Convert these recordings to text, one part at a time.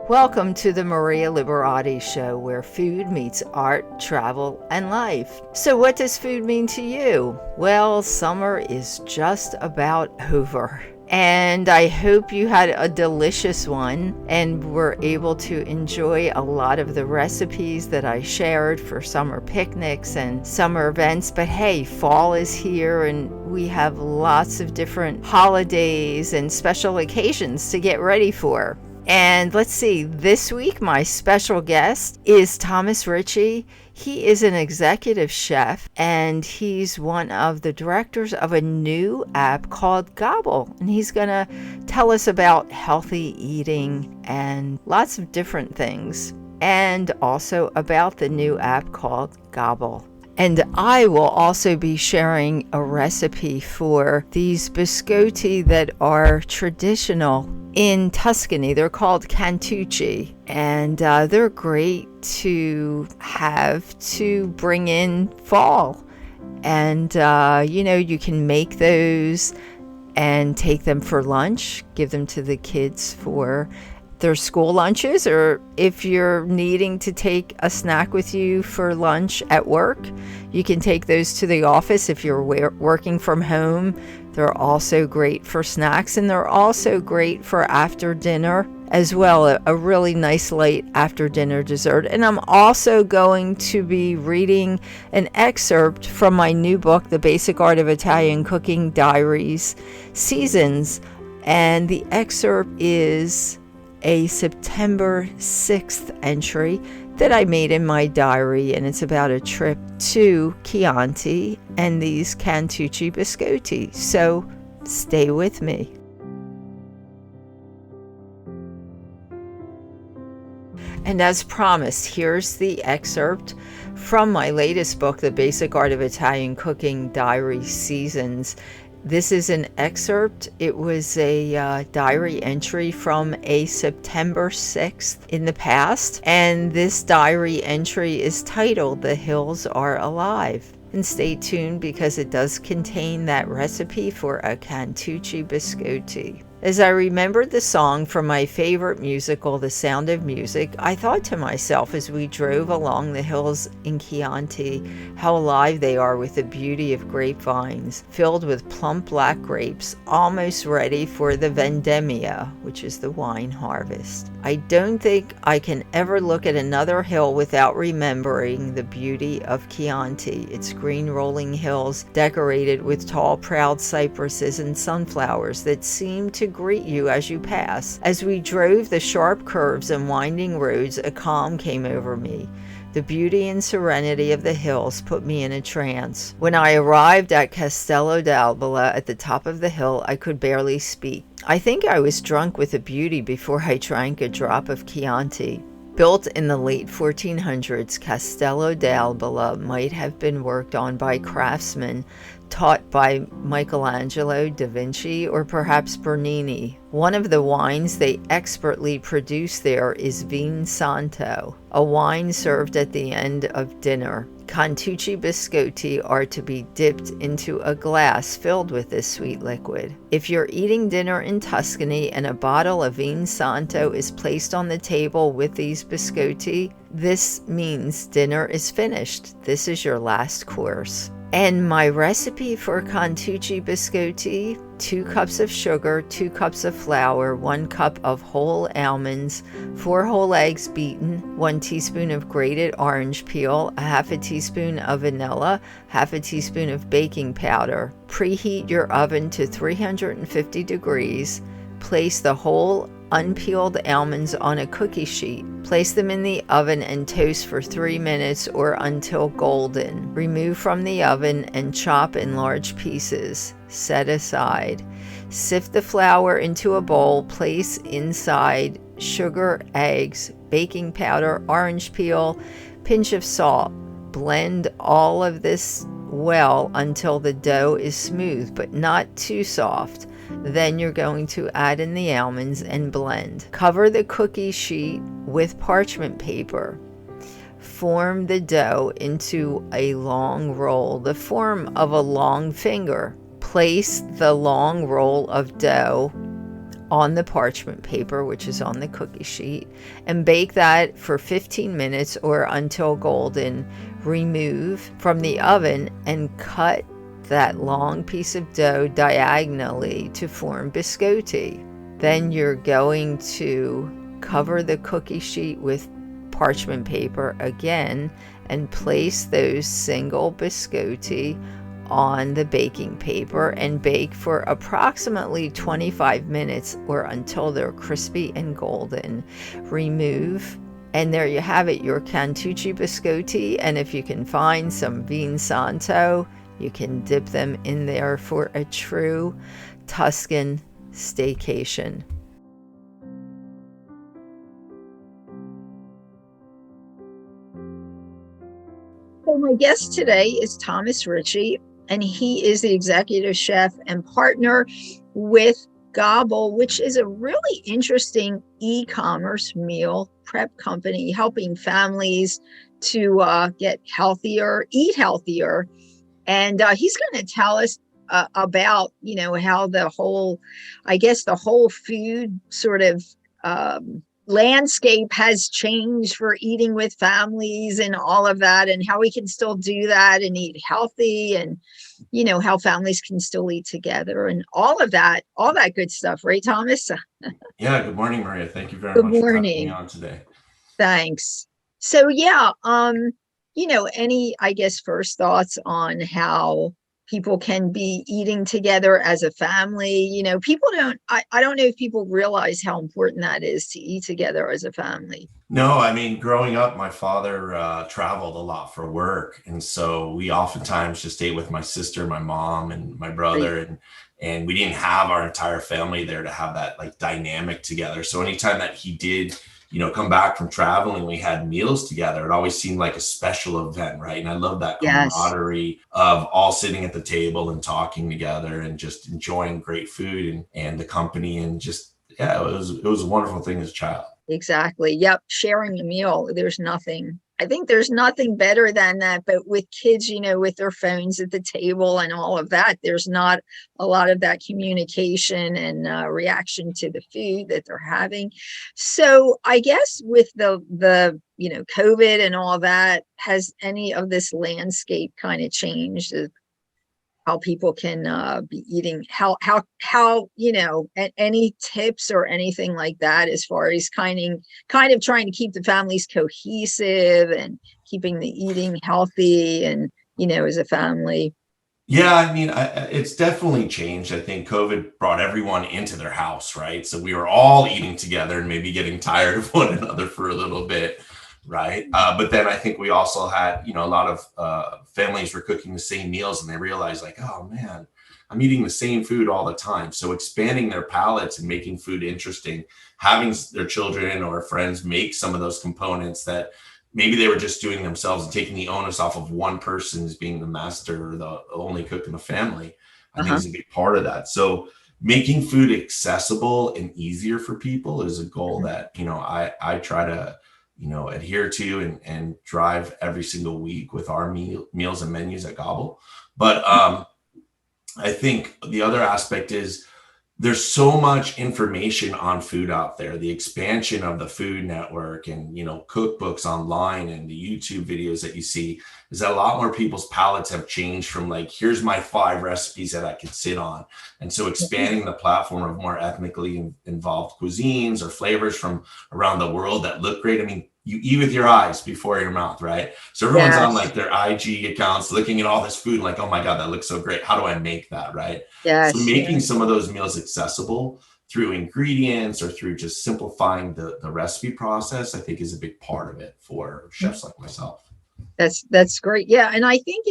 Welcome to the Maria Liberati Show, where food meets art, travel, and life. So what does food mean to you? Well, summer is just about over. And I hope you had a delicious one and were able to enjoy a lot of the recipes that I shared for summer picnics and summer events. But hey, fall is here and we have lots of different holidays and special occasions to get ready for. And let's see, this week my special guest is Thomas Richie. He is an executive chef and he's one of the directors of a new app called Gobble. And he's going to tell us about healthy eating and lots of different things. And also about the new app called Gobble. And I will also be sharing a recipe for these biscotti that are traditional in Tuscany. They're called cantucci, and they're great to have to bring in fall. And, you can make those and take them for lunch, give them to the kids for their school lunches, or if you're needing to take a snack with you for lunch at work, you can take those to the office. If you're working from home, they're also great for snacks, and they're also great for after dinner as well, a really nice light after dinner dessert. And I'm also going to be reading an excerpt from my new book, The Basic Art of Italian Cooking, Diaries, Seasons, and the excerpt is a September 6th entry that I made in my diary, and it's about a trip to Chianti and these cantucci biscotti. So stay with me. And as promised, here's the excerpt from my latest book, The Basic Art of Italian Cooking, Diaries, Seasons. This is an excerpt. It was a diary entry from a September 6th in the past. And this diary entry is titled, The Hills Are Alive. And stay tuned because it does contain that recipe for a cantucci biscotti. As I remembered the song from my favorite musical, The Sound of Music, I thought to myself as we drove along the hills in Chianti, how alive they are with the beauty of grapevines, filled with plump black grapes, almost ready for the vendemmia, which is the wine harvest. I don't think I can ever look at another hill without remembering the beauty of Chianti, its green rolling hills decorated with tall, proud cypresses and sunflowers that seem to greet you as you pass. As we drove the sharp curves and winding roads, a calm came over me. The beauty and serenity of the hills put me in a trance. When I arrived at Castello d'Albula at the top of the hill, I could barely speak. I think I was drunk with the beauty before I drank a drop of Chianti. Built in the late 1400s, Castello d'Albula might have been worked on by craftsmen taught by Michelangelo, Da Vinci, or perhaps Bernini. One of the wines they expertly produce there is Vin Santo, a wine served at the end of dinner. Cantucci biscotti are to be dipped into a glass filled with this sweet liquid. If you're eating dinner in Tuscany and a bottle of Vin Santo is placed on the table with these biscotti, this means dinner is finished. This is your last course. And my recipe for cantucci biscotti: 2 cups of sugar, 2 cups of flour, 1 cup of whole almonds, 4 whole eggs beaten, 1 teaspoon of grated orange peel, a half a teaspoon of vanilla, half a teaspoon of baking powder. Preheat your oven to 350 degrees. Place the whole unpeeled almonds on a cookie sheet. Place them in the oven and toast for 3 minutes or until golden. Remove from the oven and chop in large pieces. Set aside. Sift the flour into a bowl. Place inside sugar, eggs, baking powder, orange peel, pinch of salt. Blend all of this well until the dough is smooth but not too soft. Then you're going to add in the almonds and blend. Cover the cookie sheet with parchment paper. Form the dough into a long roll, the form of a long finger. Place the long roll of dough on the parchment paper, which is on the cookie sheet, and bake that for 15 minutes or until golden. Remove from the oven and cut that long piece of dough diagonally to form biscotti. Then you're going to cover the cookie sheet with parchment paper again and place those single biscotti on the baking paper and bake for approximately 25 minutes or until they're crispy and golden. Remove, and there you have it, your Cantucci biscotti. And if you can find some Vin Santo, you can dip them in there for a true Tuscan staycation. So my guest today is Thomas Richie, and he is the executive chef and partner with Gobble, which is a really interesting e-commerce meal prep company helping families to get healthier, eat healthier. And he's going to tell us about, how the whole food sort of landscape has changed for eating with families and all of that, and how we can still do that and eat healthy, and how families can still eat together and all that good stuff, right, Thomas? Yeah, good morning, Maria. Thank you very Good much for having me morning. on today. Thanks. So yeah, any, I guess, first thoughts on how people can be eating together as a family? People don't, I don't know if people realize how important that is to eat together as a family. No, I mean, growing up, my father traveled a lot for work, and so we oftentimes just ate with my sister, my mom, and my Right. brother, and we didn't have our entire family there to have that like dynamic together. So anytime that he did, come back from traveling, we had meals together. It always seemed like a special event, right? And I love that Yes, camaraderie of all sitting at the table and talking together and just enjoying great food and the company, and just yeah, it was a wonderful thing as a child. exactly. Yep. Sharing a meal. I think there's nothing better than that. But with kids, with their phones at the table and all of that, there's not a lot of that communication and reaction to the food that they're having. So I guess with the COVID and all that, has any of this landscape kind of changed how people can be eating, any tips or anything like that, as far as kind of trying to keep the families cohesive and keeping the eating healthy and as a family. Yeah, I mean, it's definitely changed. I think COVID brought everyone into their house, right? So we were all eating together and maybe getting tired of one another for a little bit, right? But then I think we also had, a lot of families were cooking the same meals, and they realized, like, oh man, I'm eating the same food all the time. So expanding their palates and making food interesting, having their children or friends make some of those components that maybe they were just doing themselves and taking the onus off of one person as being the master or the only cook in the family, I think Uh-huh. is a big part of that. So making food accessible and easier for people is a goal Mhm. that, I try to, adhere to and drive every single week with our meals and menus at Gobble. But I think the other aspect is there's so much information on food out there. The expansion of the Food Network and cookbooks online and the YouTube videos that you see is that a lot more people's palates have changed from like, here's my 5 recipes that I could sit on. And so expanding the platform of more ethnically involved cuisines or flavors from around the world that look great. I mean, you eat with your eyes before your mouth, right? So everyone's on Yes, like their IG accounts looking at all this food, like, oh my God, that looks so great. How do I make that, right? So yes, making yes. some of those meals accessible through ingredients or through just simplifying the recipe process, I think is a big part of it for chefs like myself. That's great. Yeah, and I think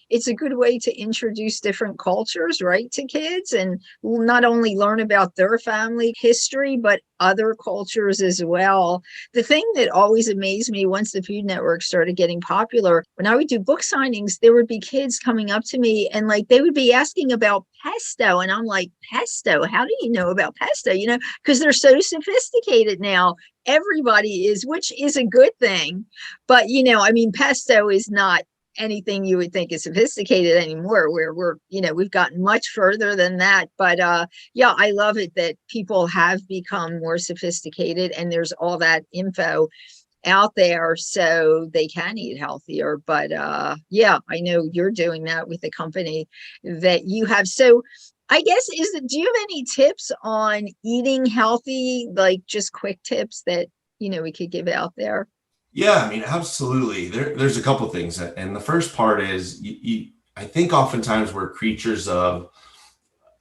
it's a good way to introduce different cultures, right, to kids, and not only learn about their family history, but other cultures as well. The thing that always amazed me once the Food Network started getting popular, when I would do book signings, there would be kids coming up to me and like they would be asking about pesto, and I'm like, pesto? How do you know about pesto? Because they're so sophisticated now. Everybody is, which is a good thing, but I mean, pesto is not anything you would think is sophisticated anymore. We're we've gotten much further than that. But yeah, I love it that people have become more sophisticated, and there's all that info out there so they can eat healthier. But yeah, I know you're doing that with the company that you have. So I guess do you have any tips on eating healthy, like just quick tips that we could give out there? Yeah, I mean, absolutely. There's a couple things, and the first part is I think oftentimes we're creatures of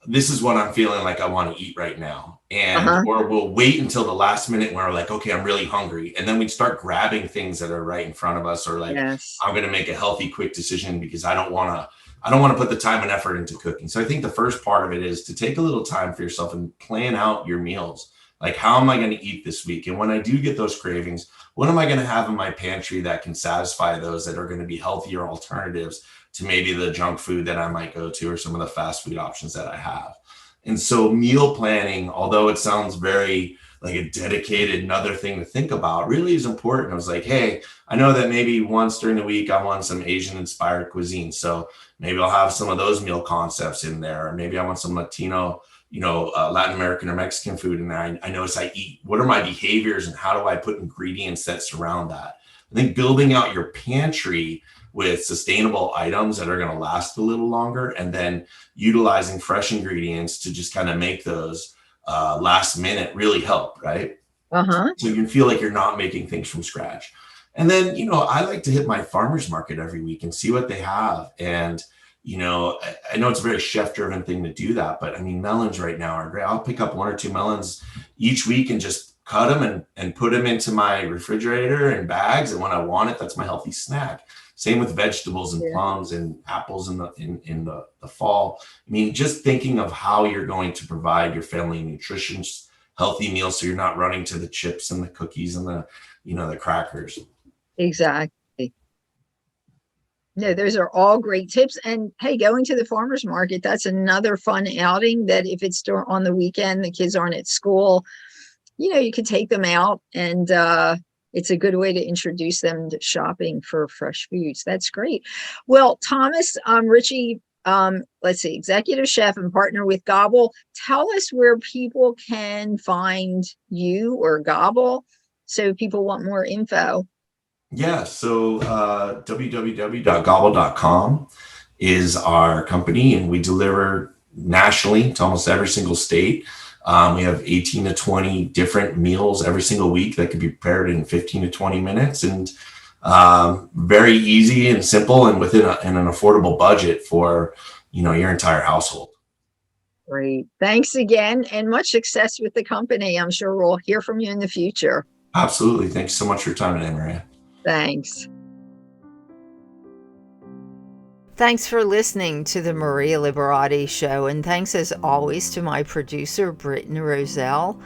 this is what I'm feeling like I want to eat right now, and or we'll wait until the last minute when we're like, okay, I'm really hungry, and then we start grabbing things that are right in front of us, or like Yes. I'm going to make a healthy, quick decision because I don't want to put the time and effort into cooking. So I think the first part of it is to take a little time for yourself and plan out your meals. Like, how am I going to eat this week? And when I do get those cravings, what am I going to have in my pantry that can satisfy those that are going to be healthier alternatives to maybe the junk food that I might go to or some of the fast food options that I have? And so meal planning, although it sounds very like a dedicated another thing to think about, really is important. I was like, hey, I know that maybe once during the week I want some Asian inspired cuisine. So maybe I'll have some of those meal concepts in there. Or maybe I want some Latino, Latin American or Mexican food in there. I notice I eat. What are my behaviors and how do I put ingredients that surround that? I think building out your pantry with sustainable items that are going to last a little longer, and then utilizing fresh ingredients to just kind of make those last minute really help, right? So you can feel like you're not making things from scratch. And then, I like to hit my farmer's market every week and see what they have. And, I know it's a very chef driven thing to do that, but I mean, melons right now are great. I'll pick up 1 or 2 melons each week and just cut them and put them into my refrigerator in bags. And when I want it, that's my healthy snack. Same with vegetables and plums and apples in the fall. I mean, just thinking of how you're going to provide your family nutritious, healthy meals, so you're not running to the chips and the cookies and the crackers. Exactly. No, those are all great tips. And hey, going to the farmer's market, that's another fun outing that if it's on the weekend, the kids aren't at school, you could take them out, and it's a good way to introduce them to shopping for fresh foods. That's great. Well, Thomas Richie, let's see, executive chef and partner with Gobble. Tell us where people can find you or Gobble, so people want more info. Yeah, so www.gobble.com is our company, and we deliver nationally to almost every single state. We have 18 to 20 different meals every single week that can be prepared in 15 to 20 minutes, and very easy and simple, and within an affordable budget for your entire household. Great. Thanks again, and much success with the company. I'm sure we'll hear from you in the future. Absolutely. Thanks so much for your time today, Maria. Thanks. Thanks for listening to the Maria Liberati Show, and thanks as always to my producer, Britton Roselle,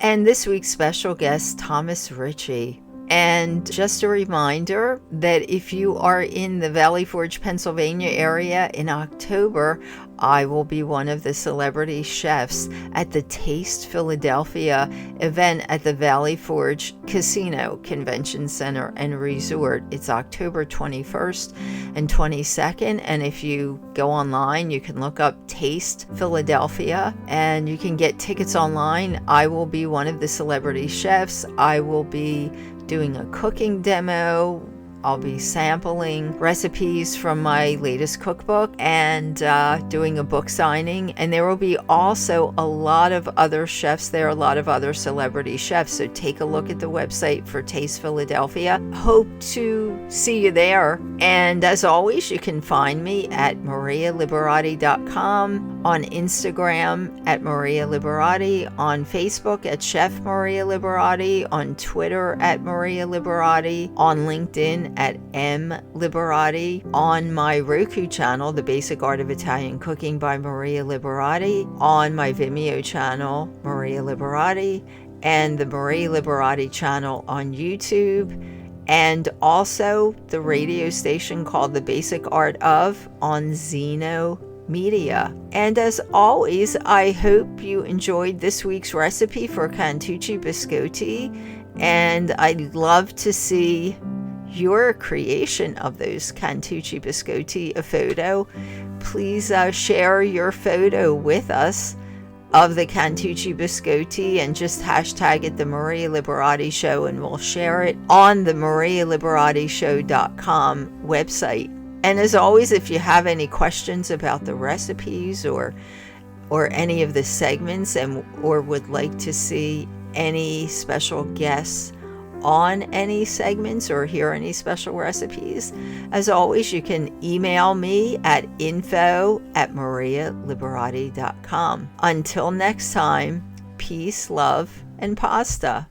and this week's special guest, Thomas Richie. And just a reminder that if you are in the Valley Forge, Pennsylvania area in October, I will be one of the celebrity chefs at the Taste Philadelphia event at the Valley Forge Casino Convention Center and Resort. It's October 21st and 22nd. And if you go online, you can look up Taste Philadelphia and you can get tickets online. I will be one of the celebrity chefs. I will be doing a cooking demo. I'll be sampling recipes from my latest cookbook and doing a book signing. And there will be also a lot of other chefs there, a lot of other celebrity chefs. So take a look at the website for Taste Philadelphia. Hope to see you there. And as always, you can find me at marialiberati.com, on Instagram at Maria Liberati, on Facebook at Chef Maria Liberati, on Twitter at Maria Liberati, on LinkedIn at M Liberati, on my Roku channel, The Basic Art of Italian Cooking by Maria Liberati, on my Vimeo channel, Maria Liberati, and the Maria Liberati channel on YouTube, and also the radio station called The Basic Art of on Zeno Media. And as always, I hope you enjoyed this week's recipe for Cantucci Biscotti, and I'd love to see your creation of those Cantucci Biscotti a photo, please share your photo with us of the Cantucci Biscotti and just hashtag it the Maria Liberati Show, and we'll share it on the marialiberattishow.com website. And as always, if you have any questions about the recipes or any of the segments or would like to see any special guests on any segments or hear any special recipes, as always, you can email me at info@marialiberati.com. Until next time, peace, love, and pasta.